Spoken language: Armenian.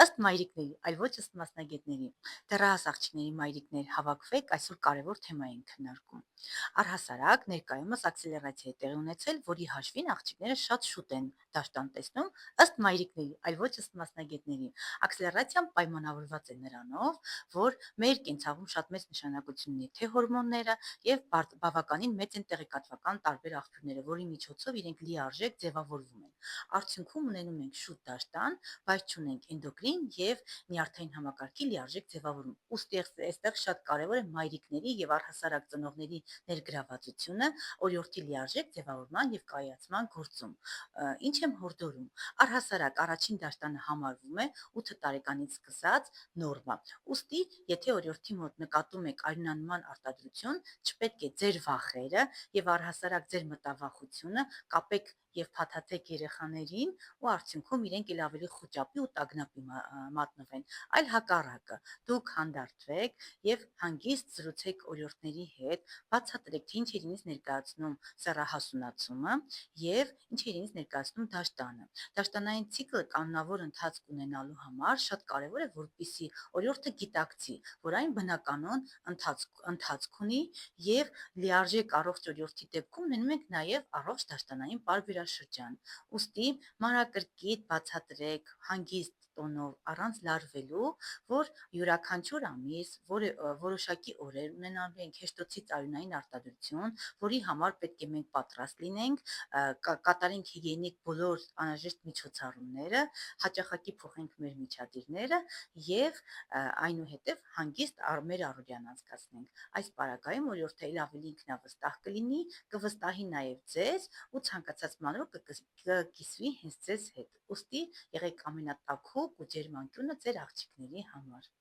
ըստ մայրիկների, այլ ոչ ըստ մասնագետների։ Դեռահաս աղջիկների մայրիկներ, հավաքվեք, այսօր կարևոր թեմա ենք քննարկում։ Առհասարակ ներկայումս ակսելերացիա է տեղի ունեցել, որի հաշվին աղջիկները շատ շուտ են դաշտան տեսնում, ըստ մայրիկների, այլ ոչ ըստ մասնագետների։ Ակսելերացիան պայմանավորված է նրանով, որ մեր կենցաղում շատ մեծ նշանակություն ունի թե հորմոնները եւ բավականին մեծ են տեղեկատվական տարբեր աղբյուրները, որի միջոցով իրենք լիարժեք ձևավորվում են։ Արդյունքում ունենում ենք շուտ դաշտան, բայց չունենք էնդոկրին եւ նյարդային համակարգի լիարժեք ձևավորում։ Ուստի այստեղ շատ կարևոր է մայրիկների եւ առհասարակ ծնողների ներգրավվածությունը օրիորդի լիարժեք ձևավորման եւ կայացման գործում։ Ինչ եմ հորդորում։ Առհասարակ առաջին դաշտանը համարվում է 8 տարեկանից սկսած նորմա։ Ուստի, եթե օրիորդի մոտ նկատում եք արյունանման արտադրություն, չպետք է ձեր վախերը եւ առհասարակ ձեր մտավախությունը կապեք եւ փաթաթեք երեխաներին ու արդյունքում իրենք էլ ավելի խոճապի ու տագնապի մատնվեն, այլ հակառակը։ Դուք հանդարտվեք եւ հանգիստ զրուցեք օրիորդների հետ, բացատրեք, թե ինչ է իրենից ներկայացնում սեռահասունացումը եւ ինչ է իրենից ներկայացնում դաշտանը։ Դաշտանային ցիկլը կանոնավոր ընթացք ունենալու համար շատ կարեւոր է, որպեսզի օրիորդը գիտակցի, որ այն բնականon ընթացք ունի եւ լիարժեք առողջ օրիորդի դեպքում ունենում ենք նաեւ առողջ դաշտանային պարբերաշրջան։ Ուստի մանրակրկիտ բացատրեք հանգիստ տոնով առանց լարվելու, որ յուրաքանչյուր ամիս որոշակի օրեր ունենալու ենք հեշտոցի արյունային արտադրություն, որի համար պետք է մենք պատրաստ լինենք, կատարենք հիգիենիկ բոլոր անհրաժեշտ միջոցառումները, հաճախակի փոխենք մեր միջադիրները եւ այնուհետեւ հանգիստ մեր առօրյան անցկացնենք։ Այս պարագայում օրիորդը ել ավելի ինքնավստահ կլինի, կվստահի նաեւ ձեզ ու ցանկացած մանրուք կկիսվի հենց ձեզ հետ։ Ուստի եղեք ամենատաքուկ ու ջերմ անկյունը ձեր աղջիկների համար։